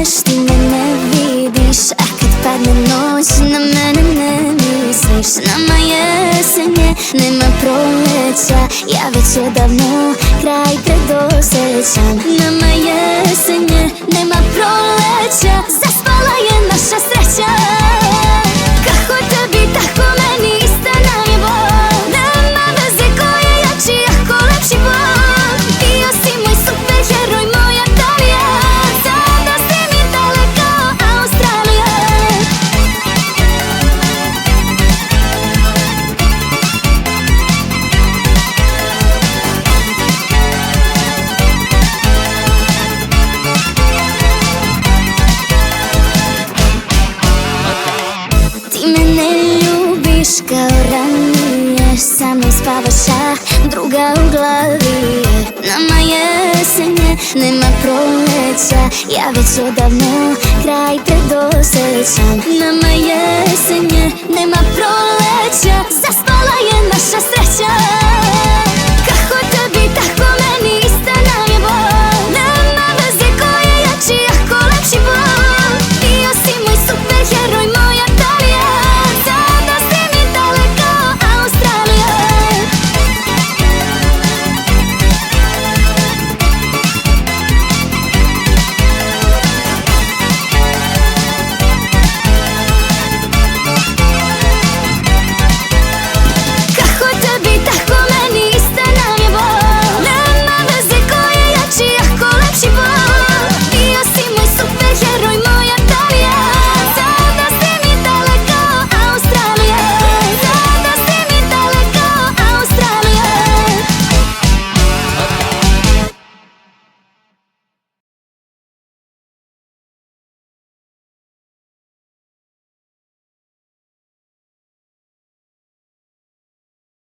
smiješ, ti me ne vidiš, a kad padne noć na mene ne misliš. Nama jesenje, nema proleća, ja već odavno kraj predosjećam. Nama jesenje, nema proleća, zaspala je naša sreća. Kako tebi, tako meni istina je bol. Nema veze ko je jači, ako lepši bol. Bio si moj superheroj, moja Italija, sada si mi daleko Australija. Ti me ne ljubiš kao ranije, sa mnom spavaš, a druga u glavi je. Nama jesenje, nema proleća, ja već odavno kraj predosjećam. Nama jesenje, nema proleća, zaspala je naša sreća.